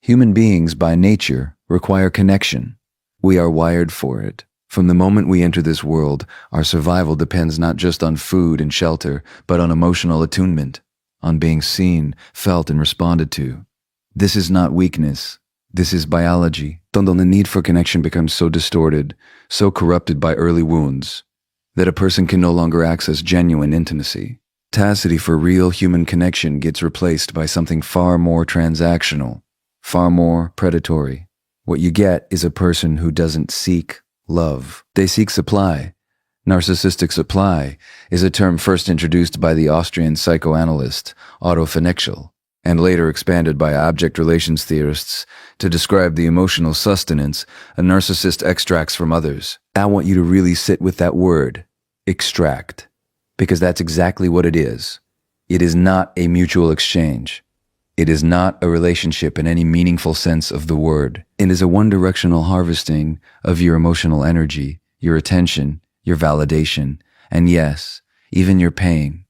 Human beings, by nature, require connection. We are wired for it. From the moment we enter this world, our survival depends not just on food and shelter, but on emotional attunement, on being seen, felt, and responded to. This is not weakness. This is biology. Donde the need for connection becomes so distorted, so corrupted by early wounds, that a person can no longer access genuine intimacy. Capacity for real human connection gets replaced by something far more transactional, far more predatory. What you get is a person who doesn't seek love. They seek supply. Narcissistic supply is a term first introduced by the Austrian psychoanalyst Otto Fenichel, and later expanded by object relations theorists to describe the emotional sustenance a narcissist extracts from others. I want you to really sit with that word, extract, because that's exactly what it is. It is not a mutual exchange. It is not a relationship in any meaningful sense of the word. It is a one-directional harvesting of your emotional energy, your attention, your validation, and yes, even your pain.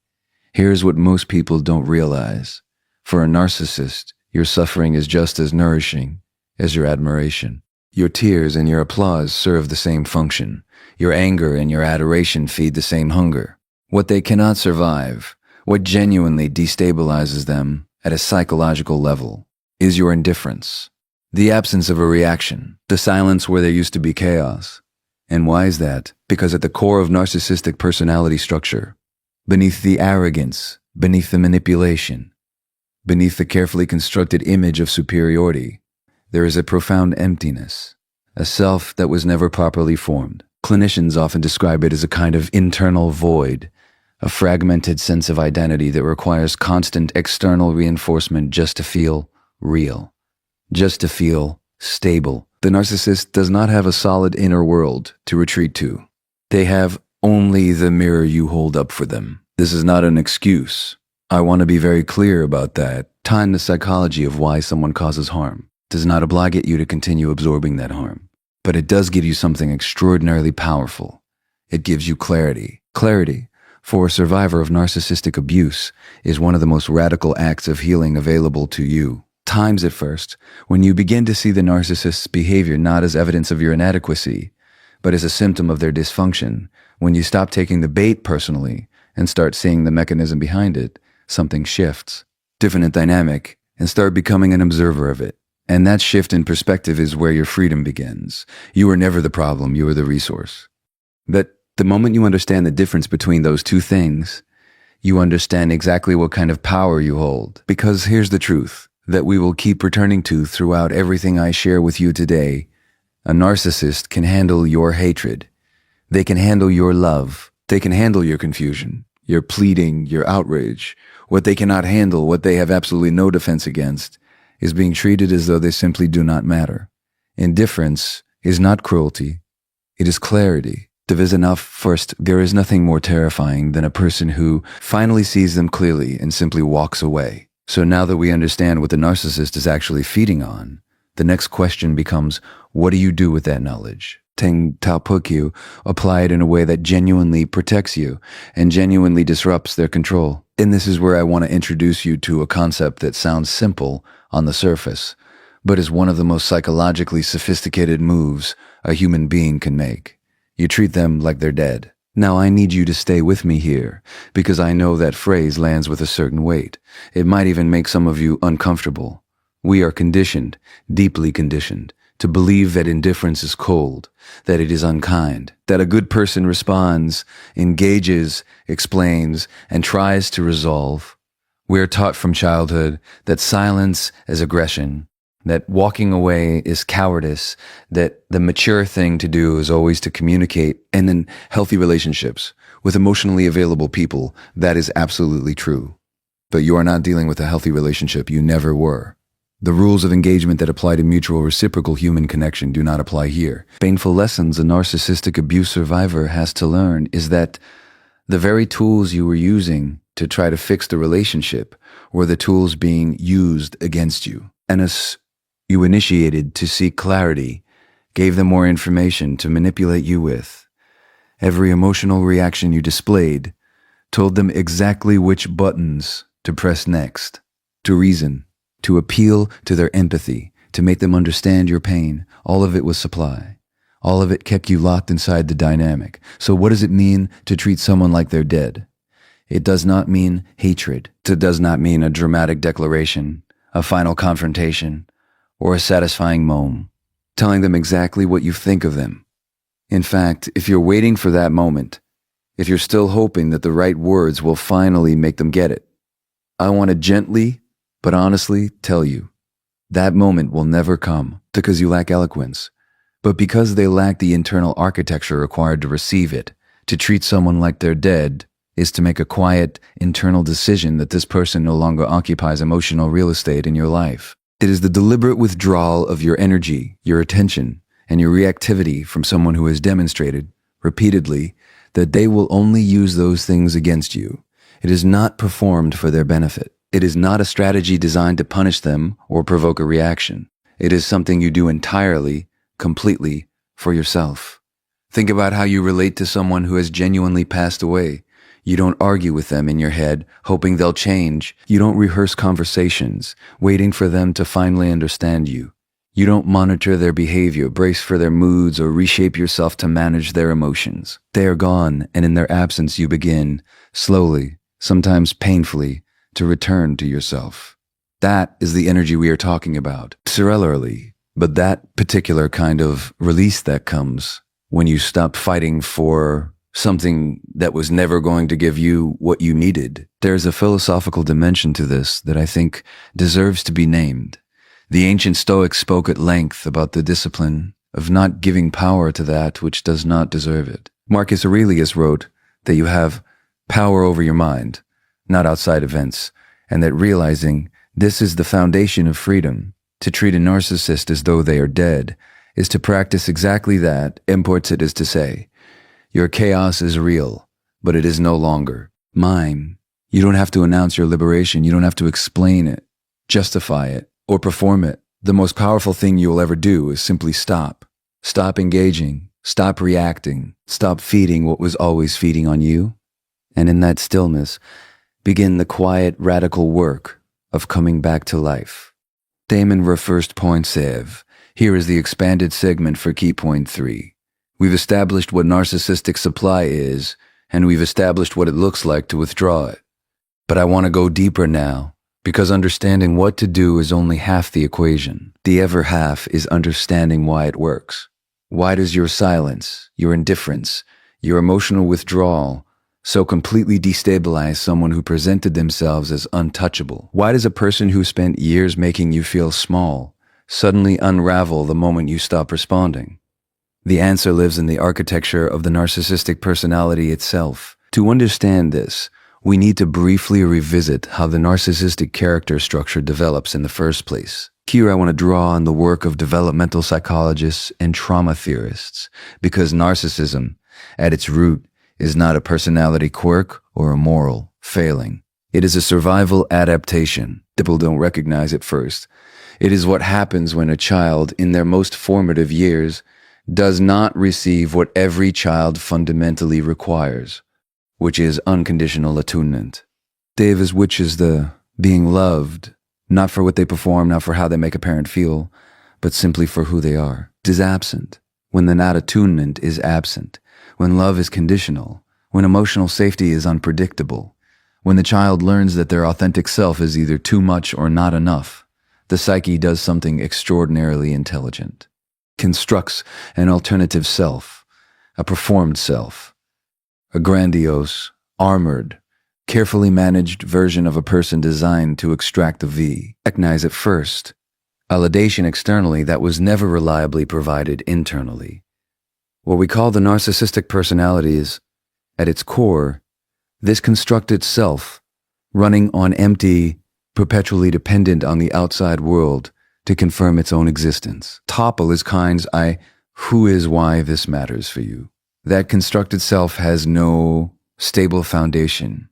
Here's what most people don't realize. For a narcissist, your suffering is just as nourishing as your admiration. Your tears and your applause serve the same function. Your anger and your adoration feed the same hunger. What they cannot survive, what genuinely destabilizes them at a psychological level, is your indifference. The absence of a reaction, the silence where there used to be chaos. And why is that? Because at the core of narcissistic personality structure, beneath the arrogance, beneath the manipulation, beneath the carefully constructed image of superiority, there is a profound emptiness, a self that was never properly formed. Clinicians often describe it as a kind of internal void, a fragmented sense of identity that requires constant external reinforcement just to feel real, just to feel stable. The narcissist does not have a solid inner world to retreat to. They have only the mirror you hold up for them. This is not an excuse. I want to be very clear about that. Time the psychology of why someone causes harm does not obligate you to continue absorbing that harm. But it does give you something extraordinarily powerful. It gives you clarity. Clarity, for a survivor of narcissistic abuse, is one of the most radical acts of healing available to you. Times at first, when you begin to see the narcissist's behavior not as evidence of your inadequacy, but as a symptom of their dysfunction, when you stop taking the bait personally and start seeing the mechanism behind it, something shifts. Different dynamic, and start becoming an observer of it. And that shift in perspective is where your freedom begins. You are never the problem, you are the resource. But the moment you understand the difference between those two things, you understand exactly what kind of power you hold. Because here's the truth that we will keep returning to throughout everything I share with you today. A narcissist can handle your hatred. They can handle your love. They can handle your confusion, your pleading, your outrage. What they cannot handle, what they have absolutely no defense against, is being treated as though they simply do not matter. Indifference is not cruelty. It is clarity. There is enough. First, there is nothing more terrifying than a person who finally sees them clearly and simply walks away. So now that we understand what the narcissist is actually feeding on, the next question becomes, what do you do with that knowledge? Teng Tao Pukyu, apply it in a way that genuinely protects you and genuinely disrupts their control. And this is where I want to introduce you to a concept that sounds simple on the surface, but is one of the most psychologically sophisticated moves a human being can make. You treat them like they're dead. Now I need you to stay with me here, because I know that phrase lands with a certain weight. It might even make some of you uncomfortable. We are conditioned, deeply conditioned, to believe that indifference is cold, that it is unkind, that a good person responds, engages, explains, and tries to resolve. We are taught from childhood that silence is aggression, that walking away is cowardice, that the mature thing to do is always to communicate. And in healthy relationships with emotionally available people, that is absolutely true. But you are not dealing with a healthy relationship. You never were. The rules of engagement that apply to mutual reciprocal human connection do not apply here. Painful lessons a narcissistic abuse survivor has to learn is that the very tools you were using to try to fix the relationship were the tools being used against you. And as you initiated to seek clarity, gave them more information to manipulate you with. Every emotional reaction you displayed told them exactly which buttons to press next, to reason, to appeal to their empathy, to make them understand your pain. All of it was supply. All of it kept you locked inside the dynamic. So what does it mean to treat someone like they're dead? It does not mean hatred. It does not mean a dramatic declaration, a final confrontation, or a satisfying moan, telling them exactly what you think of them. In fact, if you're waiting for that moment, if you're still hoping that the right words will finally make them get it, I want to gently, but honestly tell you, that moment will never come because you lack eloquence, but because they lack the internal architecture required to receive it. To treat someone like they're dead is to make a quiet, internal decision that this person no longer occupies emotional real estate in your life. It is the deliberate withdrawal of your energy, your attention, and your reactivity from someone who has demonstrated, repeatedly, that they will only use those things against you. It is not performed for their benefit. It is not a strategy designed to punish them or provoke a reaction. It is something you do entirely, completely, for yourself. Think about how you relate to someone who has genuinely passed away. You don't argue with them in your head, hoping they'll change. You don't rehearse conversations, waiting for them to finally understand you. You don't monitor their behavior, brace for their moods, or reshape yourself to manage their emotions. They are gone, and in their absence you begin, slowly, sometimes painfully, to return to yourself. That is the energy we are talking about, cerebrally, but that particular kind of release that comes when you stop fighting for something that was never going to give you what you needed. There's a philosophical dimension to this that I think deserves to be named. The ancient Stoics spoke at length about the discipline of not giving power to that which does not deserve it. Marcus Aurelius wrote that you have power over your mind, not outside events, and that realizing this is the foundation of freedom. To treat a narcissist as though they are dead is to practice exactly that. Imports it as to say, your chaos is real, but it is no longer mine. You don't have to announce your liberation. You don't have to explain it, justify it, or perform it. The most powerful thing you will ever do is simply stop. Stop engaging. Stop reacting. Stop feeding what was always feeding on you. And in that stillness, begin the quiet, radical work of coming back to life. Damon refers point save. Here is the expanded segment for key point 3. We've established what narcissistic supply is, and we've established what it looks like to withdraw it. But I want to go deeper now, because understanding what to do is only half the equation. The other half is understanding why it works. Why does your silence, your indifference, your emotional withdrawal so completely destabilize someone who presented themselves as untouchable? Why does a person who spent years making you feel small suddenly unravel the moment you stop responding? The answer lives in the architecture of the narcissistic personality itself. To understand this, we need to briefly revisit how the narcissistic character structure develops in the first place. Here I want to draw on the work of developmental psychologists and trauma theorists, because narcissism, at its root, is not a personality quirk or a moral failing. It is a survival adaptation. People don't recognize it first. It is what happens when a child, in their most formative years, does not receive what every child fundamentally requires, which is unconditional attunement. Davis, which is the being loved, not for what they perform, not for how they make a parent feel, but simply for who they are, is absent. When the not attunement is absent, when love is conditional, when emotional safety is unpredictable, when the child learns that their authentic self is either too much or not enough, the psyche does something extraordinarily intelligent. Constructs an alternative self, a performed self, a grandiose, armored, carefully managed version of a person designed to extract the V. Recognize at first, validation externally that was never reliably provided internally. What we call the narcissistic personality is, at its core, this constructed self, running on empty, perpetually dependent on the outside world to confirm its own existence. Topple is kind's who is why this matters for you. That constructed self has no stable foundation.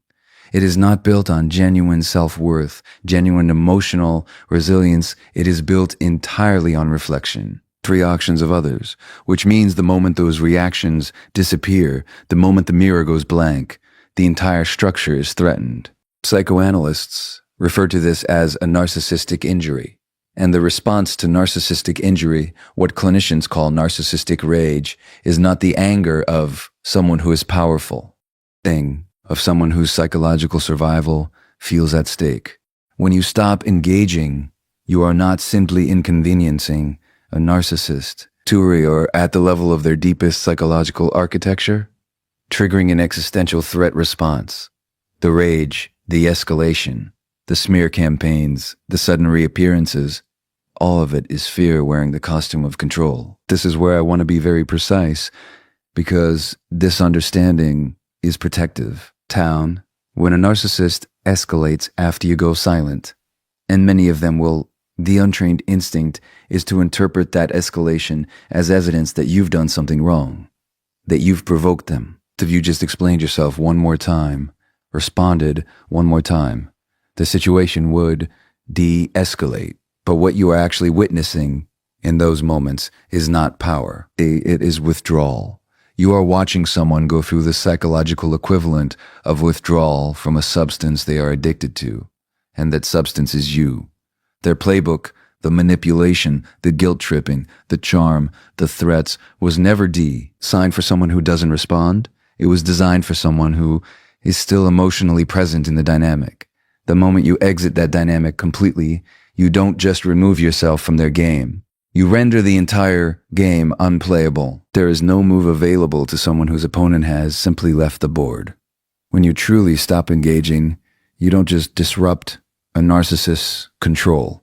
It is not built on genuine self-worth, genuine emotional resilience. It is built entirely on reflection, reactions of others, which means the moment those reactions disappear, the moment the mirror goes blank, the entire structure is threatened. Psychoanalysts refer to this as a narcissistic injury. And the response to narcissistic injury, what clinicians call narcissistic rage, is not the anger of someone who is powerful, of someone whose psychological survival feels at stake. When you stop engaging, you are not simply inconveniencing a narcissist or at the level of their deepest psychological architecture, triggering an existential threat response. The rage, the escalation, the smear campaigns, the sudden reappearances, all of it is fear wearing the costume of control. This is where I want to be very precise, because this understanding is protective. When a narcissist escalates after you go silent, and many of them will, the untrained instinct is to interpret that escalation as evidence that you've done something wrong, that you've provoked them. If you just explained yourself one more time, responded one more time, the situation would de-escalate. But what you are actually witnessing in those moments is not power. It is withdrawal. You are watching someone go through the psychological equivalent of withdrawal from a substance they are addicted to, and that substance is you. Their playbook, the manipulation, the guilt-tripping, the charm, the threats, was never designed for someone who doesn't respond. It was designed for someone who is still emotionally present in the dynamic. The moment you exit that dynamic completely, you don't just remove yourself from their game. You render the entire game unplayable. There is no move available to someone whose opponent has simply left the board. When you truly stop engaging, you don't just disrupt a narcissist's control.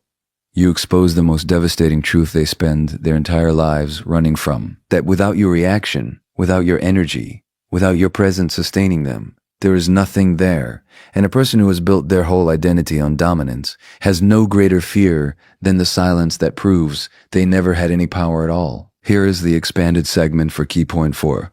You expose the most devastating truth they spend their entire lives running from. That without your reaction, without your energy, without your presence sustaining them, there is nothing there. And a person who has built their whole identity on dominance has no greater fear than the silence that proves they never had any power at all. Here is the expanded segment for key point 4.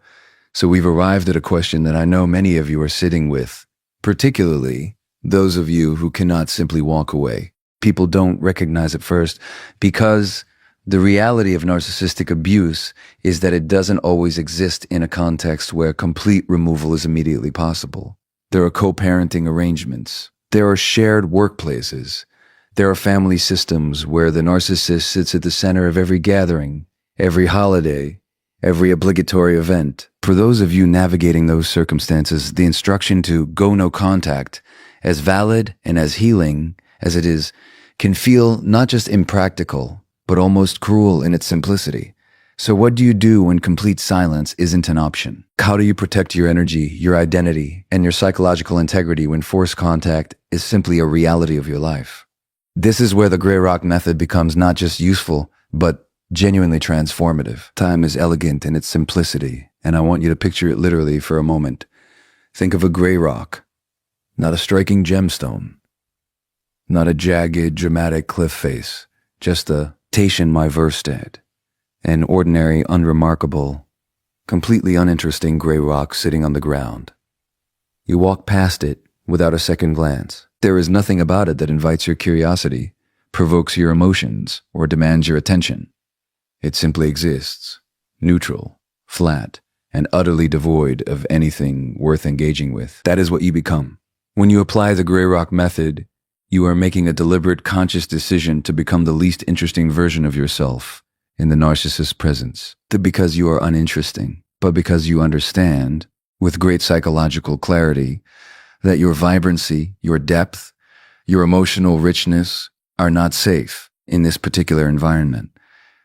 So we've arrived at a question that I know many of you are sitting with, particularly those of you who cannot simply walk away. People don't recognize it first because the reality of narcissistic abuse is that it doesn't always exist in a context where complete removal is immediately possible. There are co-parenting arrangements. There are shared workplaces. There are family systems where the narcissist sits at the center of every gathering, every holiday, every obligatory event. For those of you navigating those circumstances, the instruction to go no contact, as valid and as healing as it is, can feel not just impractical, but almost cruel in its simplicity. So what do you do when complete silence isn't an option? How do you protect your energy, your identity, and your psychological integrity when forced contact is simply a reality of your life? This is where the gray rock method becomes not just useful, but genuinely transformative. Time is elegant in its simplicity, and I want you to picture it literally for a moment. Think of a gray rock, not a striking gemstone, not a jagged, dramatic cliff face, just a Tation my Verstead, an ordinary, unremarkable, completely uninteresting gray rock sitting on the ground. You walk past it without a second glance. There is nothing about it that invites your curiosity, provokes your emotions, or demands your attention. It simply exists, neutral, flat, and utterly devoid of anything worth engaging with. That is what you become. When you apply the gray rock method, you are making a deliberate, conscious decision to become the least interesting version of yourself in the narcissist's presence. Not because you are uninteresting, but because you understand, with great psychological clarity, that your vibrancy, your depth, your emotional richness are not safe in this particular environment.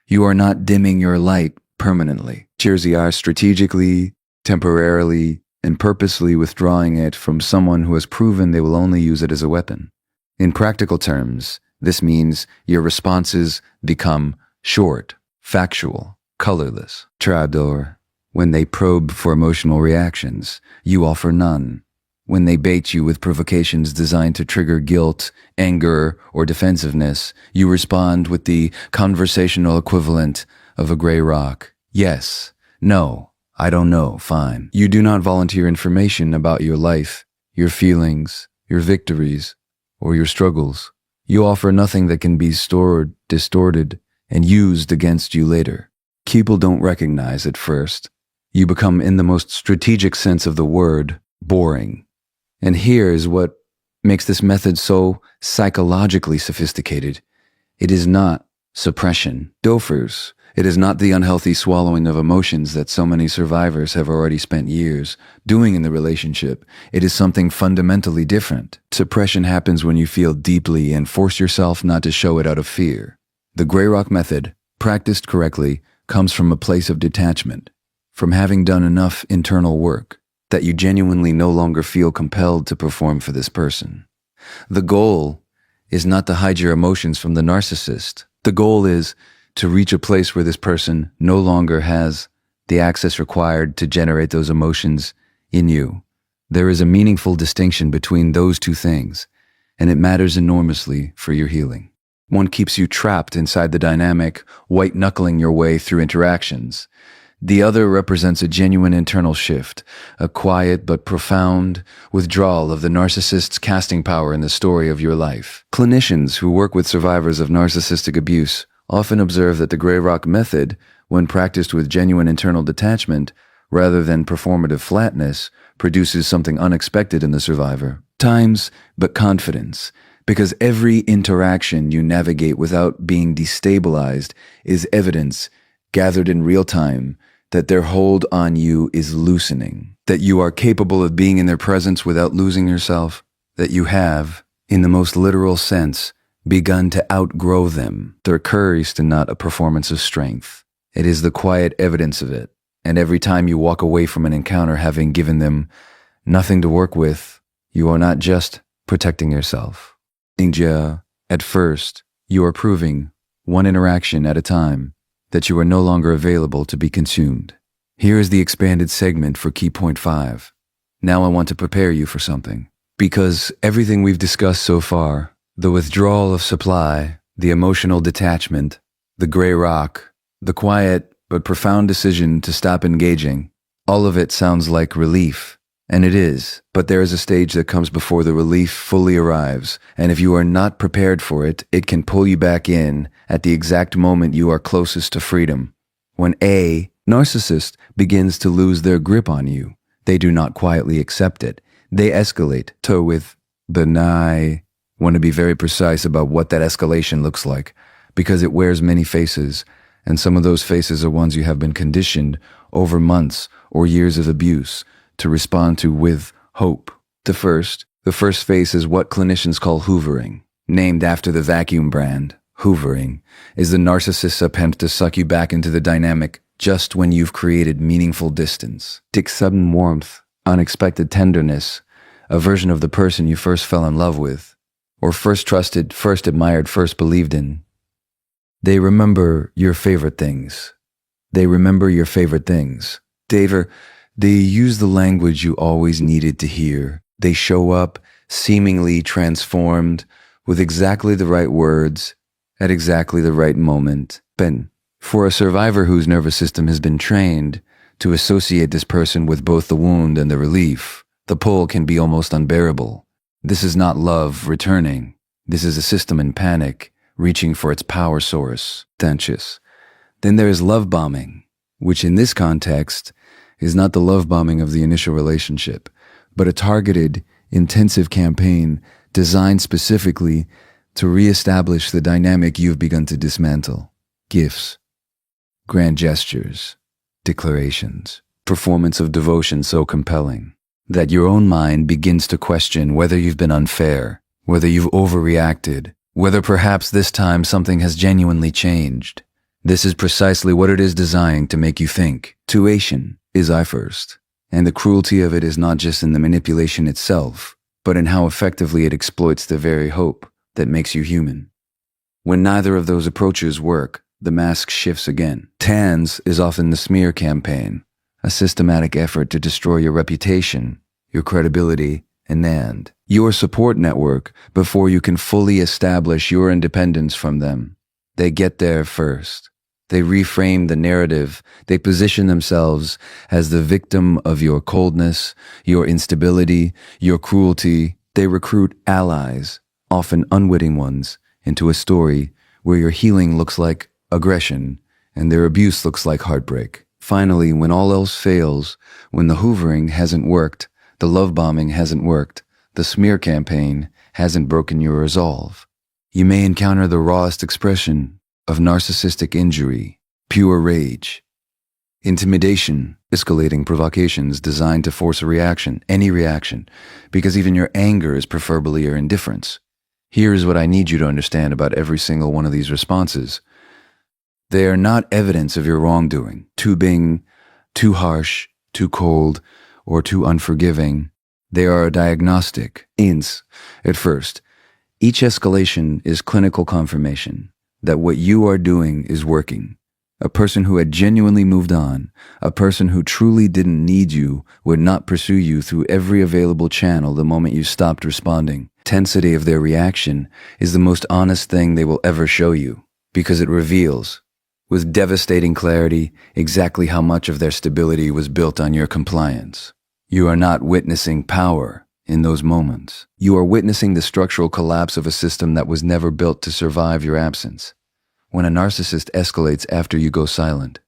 You are not dimming your light permanently. You are strategically, temporarily, and purposely withdrawing it from someone who has proven they will only use it as a weapon. In practical terms, this means your responses become short, factual, colorless. Trapdoor. When they probe for emotional reactions, you offer none. When they bait you with provocations designed to trigger guilt, anger, or defensiveness, you respond with the conversational equivalent of a gray rock. Yes, no, I don't know, fine. You do not volunteer information about your life, your feelings, your victories, or your struggles. You offer nothing that can be stored, distorted, and used against you later. People don't recognize at first. You become, in the most strategic sense of the word, boring. And here is what makes this method so psychologically sophisticated. It is not suppression. Dofers. It is not the unhealthy swallowing of emotions that so many survivors have already spent years doing in the relationship. It is something fundamentally different. Suppression happens when you feel deeply and force yourself not to show it out of fear. The Grey Rock method, practiced correctly, comes from a place of detachment, from having done enough internal work that you genuinely no longer feel compelled to perform for this person. The goal is not to hide your emotions from the narcissist. The goal is to reach a place where this person no longer has the access required to generate those emotions in you. There is a meaningful distinction between those two things, and it matters enormously for your healing. One keeps you trapped inside the dynamic, white-knuckling your way through interactions. The other represents a genuine internal shift, a quiet but profound withdrawal of the narcissist's casting power in the story of your life. Clinicians who work with survivors of narcissistic abuse often observe that the Grey Rock method, when practiced with genuine internal detachment rather than performative flatness, produces something unexpected in the survivor. Times, but confidence, because every interaction you navigate without being destabilized is evidence, gathered in real time, that their hold on you is loosening, that you are capable of being in their presence without losing yourself, that you have, in the most literal sense, begun to outgrow them. Their courage is not a performance of strength. It is the quiet evidence of it. And every time you walk away from an encounter having given them nothing to work with, you are not just protecting yourself. At first, you are proving, one interaction at a time, that you are no longer available to be consumed. Here is the expanded segment for key point 5. Now I want to prepare you for something. Because everything we've discussed so far, the withdrawal of supply, the emotional detachment, the Grey Rock, the quiet but profound decision to stop engaging, all of it sounds like relief. And it is, but there is a stage that comes before the relief fully arrives, and if you are not prepared for it, it can pull you back in at the exact moment you are closest to freedom. When a narcissist begins to lose their grip on you, they do not quietly accept it. They escalate to with I want to be very precise about what that escalation looks like, because it wears many faces, and some of those faces are ones you have been conditioned over months or years of abuse to respond to with hope. The first phase is what clinicians call hoovering. Named after the vacuum brand, hoovering is the narcissist's attempt to suck you back into the dynamic just when you've created meaningful distance. Take sudden warmth, unexpected tenderness, a version of the person you first fell in love with, or first trusted, first admired, first believed in. They remember your favorite things. They use the language you always needed to hear. They show up, seemingly transformed, with exactly the right words, at exactly the right moment. For a survivor whose nervous system has been trained to associate this person with both the wound and the relief, the pull can be almost unbearable. This is not love returning. This is a system in panic, reaching for its power source. Then there is love bombing, which in this context is not the love bombing of the initial relationship, but a targeted, intensive campaign designed specifically to reestablish the dynamic you've begun to dismantle. Gifts, grand gestures, declarations, performance of devotion so compelling that your own mind begins to question whether you've been unfair, whether you've overreacted, whether perhaps this time something has genuinely changed. This is precisely what it is designed to make you think. Tuition is I first, and the cruelty of it is not just in the manipulation itself, but in how effectively it exploits the very hope that makes you human. When neither of those approaches work, the mask shifts again. TANS is often the smear campaign, a systematic effort to destroy your reputation, your credibility, and your support network before you can fully establish your independence from them. They get there first. They reframe the narrative. They position themselves as the victim of your coldness, your instability, your cruelty. They recruit allies, often unwitting ones, into a story where your healing looks like aggression and their abuse looks like heartbreak. Finally, when all else fails, when the hoovering hasn't worked, the love bombing hasn't worked, the smear campaign hasn't broken your resolve, You may encounter the rawest expression of narcissistic injury, pure rage, intimidation, escalating provocations designed to force a reaction, any reaction, because even your anger is preferably your indifference. Here is what I need you to understand about every single one of these responses. They are not evidence of your wrongdoing, being too harsh, too cold, or too unforgiving. They are a diagnostic, at first. Each escalation is clinical confirmation that what you are doing is working. A person who had genuinely moved on, a person who truly didn't need you, would not pursue you through every available channel the moment you stopped responding. Intensity of their reaction is the most honest thing they will ever show you, because it reveals, with devastating clarity, exactly how much of their stability was built on your compliance. You are not witnessing power in those moments. You are witnessing the structural collapse of a system that was never built to survive your absence. When a narcissist escalates after you go silent,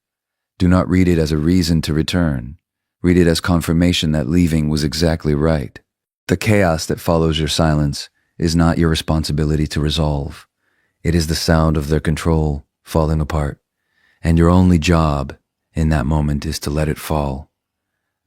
do not read it as a reason to return. Read it as confirmation that leaving was exactly right. The chaos that follows your silence is not your responsibility to resolve. It is the sound of their control falling apart, and your only job in that moment is to let it fall.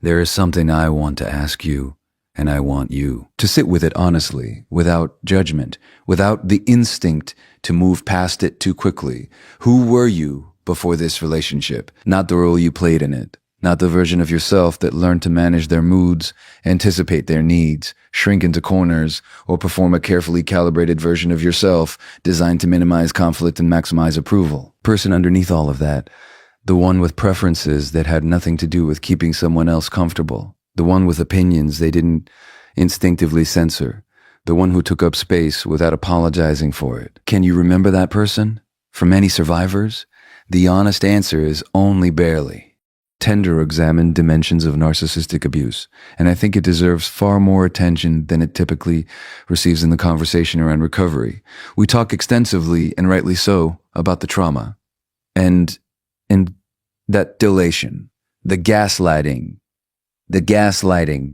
There is something I want to ask you, and I want you to sit with it honestly, without judgment, without the instinct to move past it too quickly. Who were you before this relationship? Not the role you played in it. Not the version of yourself that learned to manage their moods, anticipate their needs, shrink into corners, or perform a carefully calibrated version of yourself designed to minimize conflict and maximize approval. Person underneath all of that, the one with preferences that had nothing to do with keeping someone else comfortable. The one with opinions they didn't instinctively censor. The one who took up space without apologizing for it. Can you remember that person? For many survivors, the honest answer is only barely. Tender examined dimensions of narcissistic abuse, and I think it deserves far more attention than it typically receives in the conversation around recovery. We talk extensively, and rightly so, about the trauma and that dilation, the gaslighting,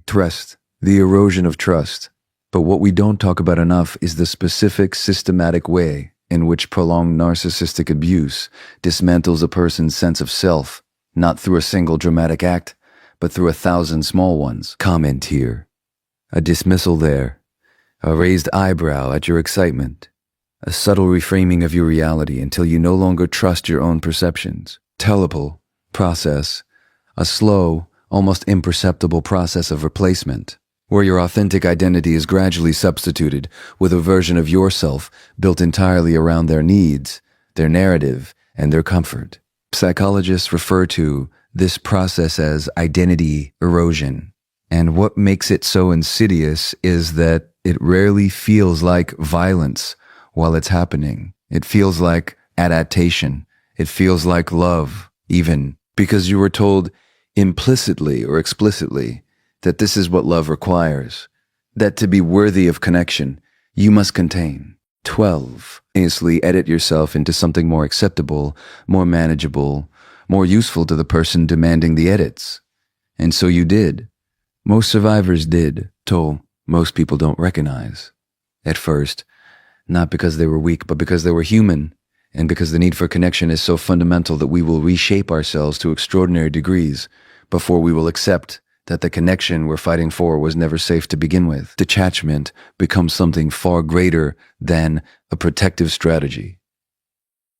trust, the erosion of trust. But what we don't talk about enough is the specific systematic way in which prolonged narcissistic abuse dismantles a person's sense of self, not through a single dramatic act, but through 1,000 small ones. Comment here, a dismissal there, a raised eyebrow at your excitement, a subtle reframing of your reality until you no longer trust your own perceptions. Telepal process, a slow, almost imperceptible process of replacement, where your authentic identity is gradually substituted with a version of yourself built entirely around their needs, their narrative, and their comfort. Psychologists refer to this process as identity erosion. And what makes it so insidious is that it rarely feels like violence while it's happening. It feels like adaptation. It feels like love, even because you were told implicitly or explicitly that this is what love requires, that to be worthy of connection, you must contain. 12. Instantly edit yourself into something more acceptable, more manageable, more useful to the person demanding the edits. And so you did. Most survivors did, toll most people don't recognize. At first, not because they were weak, but because they were human, and because the need for connection is so fundamental that we will reshape ourselves to extraordinary degrees before we will accept that the connection we're fighting for was never safe to begin with. Detachment becomes something far greater than a protective strategy.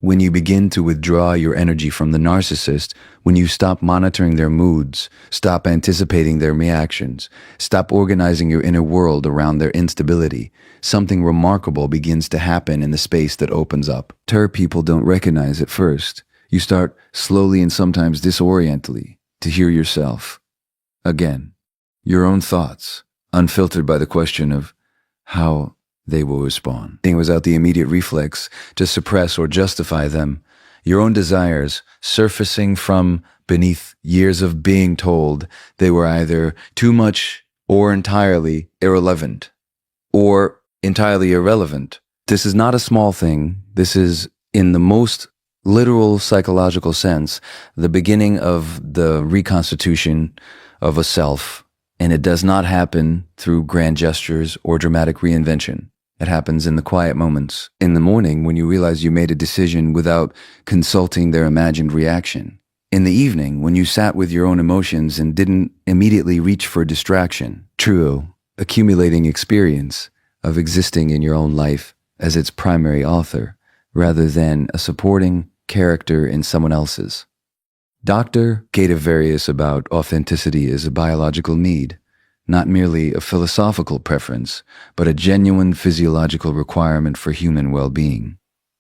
When you begin to withdraw your energy from the narcissist, when you stop monitoring their moods, stop anticipating their reactions, stop organizing your inner world around their instability, something remarkable begins to happen in the space that opens up. People don't recognize at first. You start slowly and sometimes disorientally to hear yourself. Again, your own thoughts, unfiltered by the question of how they will respond. Without the immediate reflex to suppress or justify them, your own desires surfacing from beneath years of being told they were either too much or entirely irrelevant. This is not a small thing. This is, in the most literal psychological sense, the beginning of the reconstitution of a self, and it does not happen through grand gestures or dramatic reinvention. It happens in the quiet moments. In the morning, when you realize you made a decision without consulting their imagined reaction. In the evening, when you sat with your own emotions and didn't immediately reach for distraction. True, accumulating experience of existing in your own life as its primary author, rather than a supporting character in someone else's. Dr. Gadavarius about authenticity is a biological need, not merely a philosophical preference, but a genuine physiological requirement for human well-being.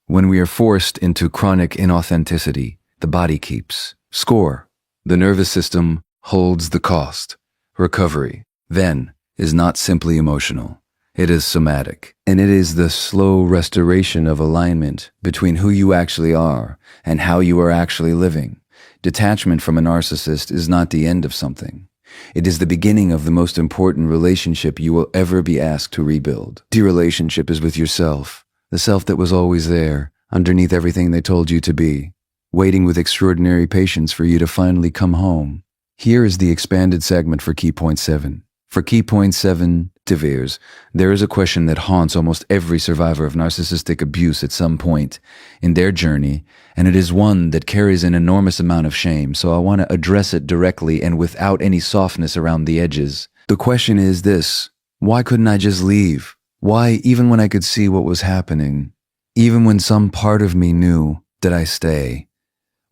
When we are forced into chronic inauthenticity, the body keeps score. The nervous system holds the cost. Recovery, then, is not simply emotional. It is somatic, and it is the slow restoration of alignment between who you actually are and how you are actually living. Detachment from a narcissist is not the end of something. It is the beginning of the most important relationship you will ever be asked to rebuild. The relationship is with yourself, the self that was always there, underneath everything they told you to be, waiting with extraordinary patience for you to finally come home. Here is the expanded segment for Key Point 7. For Key Point 7, Deveres, there is a question that haunts almost every survivor of narcissistic abuse at some point in their journey, and it is one that carries an enormous amount of shame, so I want to address it directly and without any softness around the edges. The question is this: why couldn't I just leave? Why, even when I could see what was happening, even when some part of me knew, did I stay?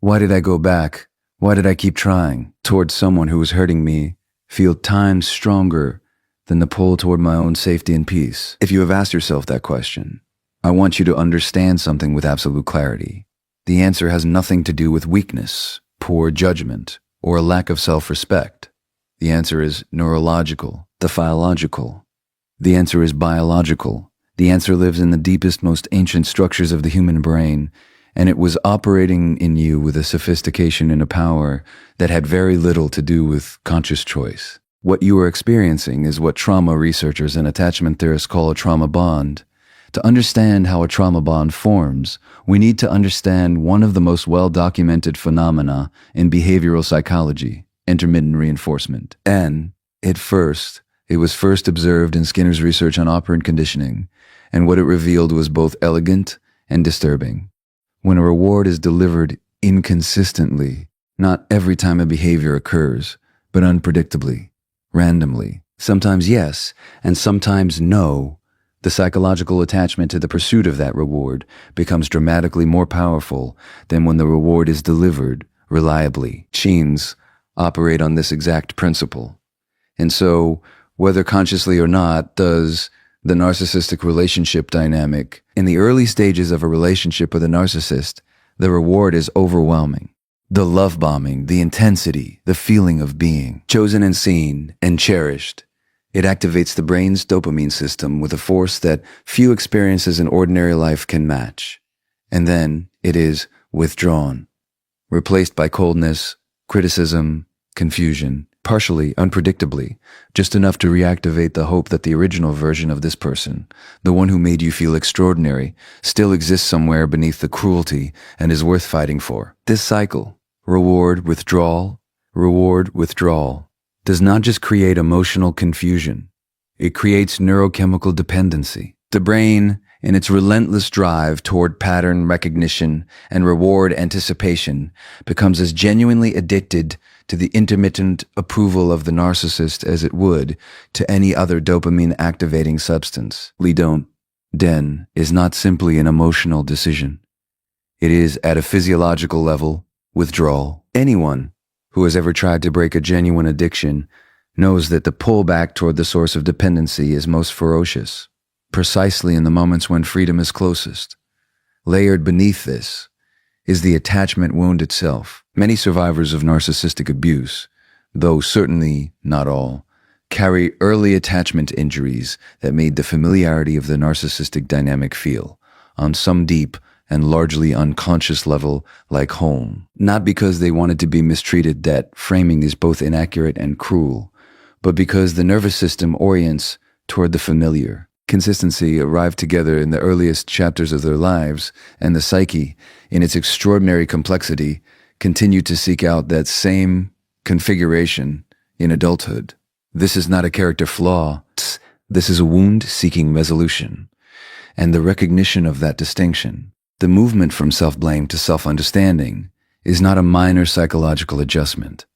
Why did I go back? Why did I keep trying towards someone who was hurting me? Feel times stronger than the pull toward my own safety and peace. If you have asked yourself that question, I want you to understand something with absolute clarity. The answer has nothing to do with weakness, poor judgment, or a lack of self-respect. The answer is neurological, physiological. The answer is biological. The answer lives in the deepest, most ancient structures of the human brain, and it was operating in you with a sophistication and a power that had very little to do with conscious choice. What you are experiencing is what trauma researchers and attachment theorists call a trauma bond. To understand how a trauma bond forms, we need to understand one of the most well-documented phenomena in behavioral psychology, intermittent reinforcement. And, it was first observed in Skinner's research on operant conditioning, and what it revealed was both elegant and disturbing. When a reward is delivered inconsistently, not every time a behavior occurs, but unpredictably, randomly, sometimes yes, and sometimes no, the psychological attachment to the pursuit of that reward becomes dramatically more powerful than when the reward is delivered reliably. Genes operate on this exact principle. And so, whether consciously or not, does the narcissistic relationship dynamic. In the early stages of a relationship with a narcissist, the reward is overwhelming. The love bombing, the intensity, the feeling of being chosen and seen and cherished. It activates the brain's dopamine system with a force that few experiences in ordinary life can match. And then it is withdrawn, replaced by coldness, criticism, confusion, partially, unpredictably, just enough to reactivate the hope that the original version of this person, the one who made you feel extraordinary, still exists somewhere beneath the cruelty and is worth fighting for. This cycle, reward, withdrawal, does not just create emotional confusion. It creates neurochemical dependency. The brain, in its relentless drive toward pattern recognition and reward anticipation, becomes as genuinely addicted to the intermittent approval of the narcissist as it would to any other dopamine-activating substance. Den is not simply an emotional decision. It is, at a physiological level, withdrawal. Anyone who has ever tried to break a genuine addiction knows that the pull back toward the source of dependency is most ferocious, precisely in the moments when freedom is closest. Layered beneath this is the attachment wound itself. Many survivors of narcissistic abuse, though certainly not all, carry early attachment injuries that made the familiarity of the narcissistic dynamic feel, on some deep and largely unconscious level, like home. Not because they wanted to be mistreated, that framing is both inaccurate and cruel, but because the nervous system orients toward the familiar. Consistency arrived together in the earliest chapters of their lives, and the psyche, in its extraordinary complexity, continued to seek out that same configuration in adulthood. This is not a character flaw. This is a wound seeking resolution. and the recognition of that distinction. The movement from self-blame to self-understanding is not a minor psychological adjustment.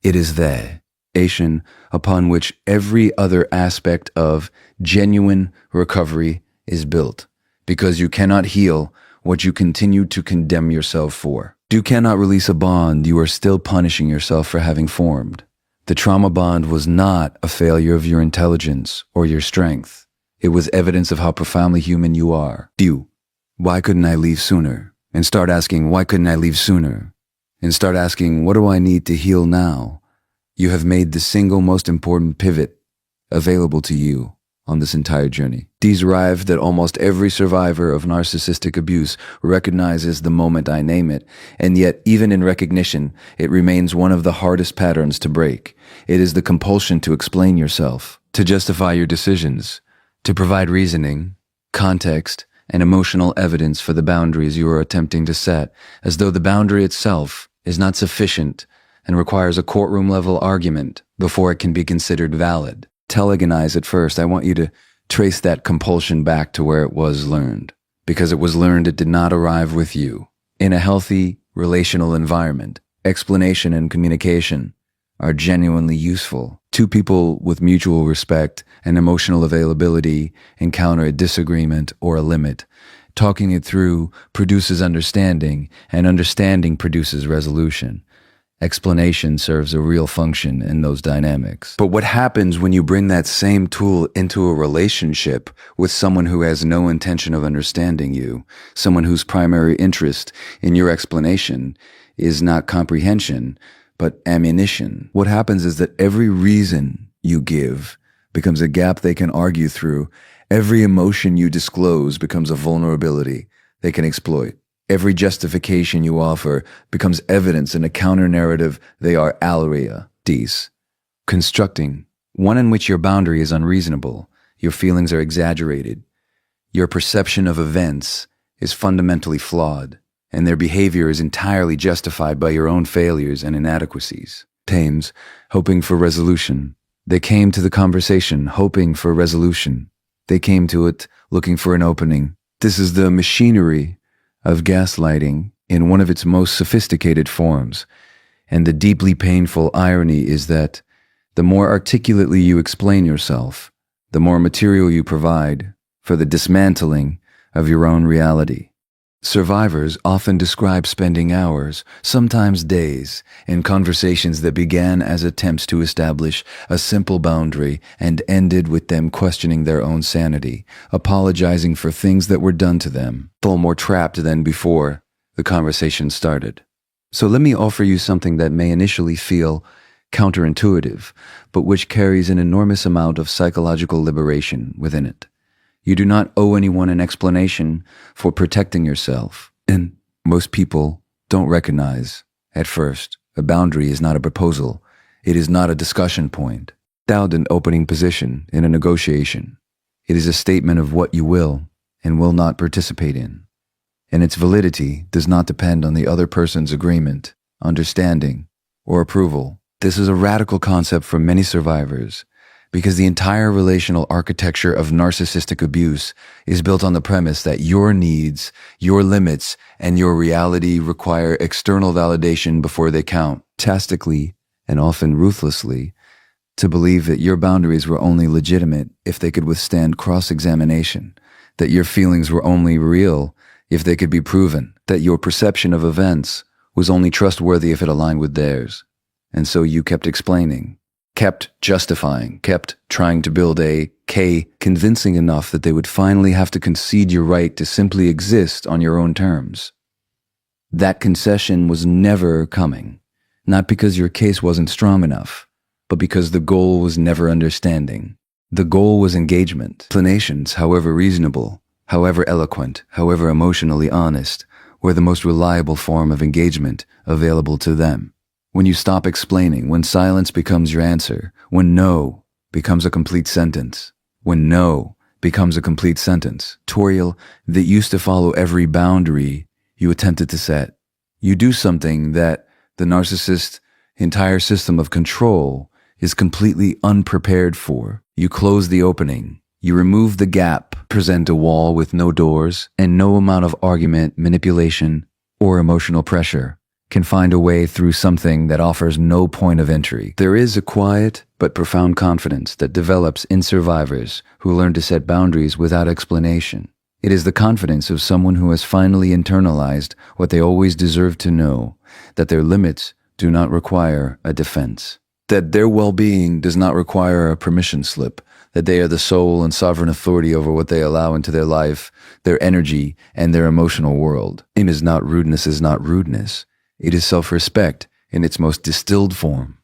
It is the foundation upon which every other aspect of genuine recovery is built, because you cannot heal what you continue to condemn yourself for. You cannot release a bond you are still punishing yourself for having formed. The trauma bond was not a failure of your intelligence or your strength. It was evidence of how profoundly human you are. Why couldn't I leave sooner? And start asking, why couldn't I leave sooner? And start asking, what do I need to heal now? You have made the single most important pivot available to you on this entire journey. These arrived that almost every survivor of narcissistic abuse recognizes the moment I name it, and yet even in recognition, it remains one of the hardest patterns to break. It is the compulsion to explain yourself, to justify your decisions, to provide reasoning, context, and emotional evidence for the boundaries you are attempting to set, as though the boundary itself is not sufficient and requires a courtroom-level argument before it can be considered valid. Telegonize it first. I want you to trace that compulsion back to where it was learned. Because it was learned, it did not arrive with you. In a healthy relational environment, explanation and communication are genuinely useful. Two people with mutual respect and emotional availability encounter a disagreement or a limit. Talking it through produces understanding, and understanding produces resolution. Explanation serves a real function in those dynamics. But what happens when you bring that same tool into a relationship with someone who has no intention of understanding you, someone whose primary interest in your explanation is not comprehension, but ammunition? What happens is that every reason you give becomes a gap they can argue through. Every emotion you disclose becomes a vulnerability they can exploit. Every justification you offer becomes evidence in a counter-narrative they are constructing, one in which your boundary is unreasonable, your feelings are exaggerated, your perception of events is fundamentally flawed, and their behavior is entirely justified by your own failures and inadequacies. Tames, hoping for resolution. They came to the conversation hoping for resolution. They came to it looking for an opening. This is the machinery of gaslighting in one of its most sophisticated forms, and the deeply painful irony is that the more articulately you explain yourself, the more material you provide for the dismantling of your own reality. Survivors often describe spending hours, sometimes days, in conversations that began as attempts to establish a simple boundary and ended with them questioning their own sanity, apologizing for things that were done to them, feel more trapped than before the conversation started. So let me offer you something that may initially feel counterintuitive, but which carries an enormous amount of psychological liberation within it. You do not owe anyone an explanation for protecting yourself. And most people don't recognize, at first, a boundary is not a proposal. It is not a discussion point. Without an opening position in a negotiation. It is a statement of what you will and will not participate in. And its validity does not depend on the other person's agreement, understanding, or approval. This is a radical concept for many survivors, because the entire relational architecture of narcissistic abuse is built on the premise that your needs, your limits, and your reality require external validation before they count. Tactically, and often ruthlessly, to believe that your boundaries were only legitimate if they could withstand cross-examination, that your feelings were only real if they could be proven, that your perception of events was only trustworthy if it aligned with theirs. And so you kept explaining, kept justifying, kept trying to build a case convincing enough that they would finally have to concede your right to simply exist on your own terms. That concession was never coming, not because your case wasn't strong enough, but because the goal was never understanding. The goal was engagement. Explanations, however reasonable, however eloquent, however emotionally honest, were the most reliable form of engagement available to them. When you stop explaining, when silence becomes your answer, when no becomes a complete sentence, when no becomes a complete sentence, tutorial that used to follow every boundary you attempted to set. You do something that the narcissist's entire system of control is completely unprepared for. You close the opening, You remove the gap, present a wall with no doors, and no amount of argument, manipulation, or emotional pressure can find a way through something that offers no point of entry. There is a quiet but profound confidence that develops in survivors who learn to set boundaries without explanation. It is the confidence of someone who has finally internalized what they always deserved to know, that their limits do not require a defense, that their well-being does not require a permission slip, that they are the sole and sovereign authority over what they allow into their life, their energy, and their emotional world. It is not rudeness. It is self-respect in its most distilled form.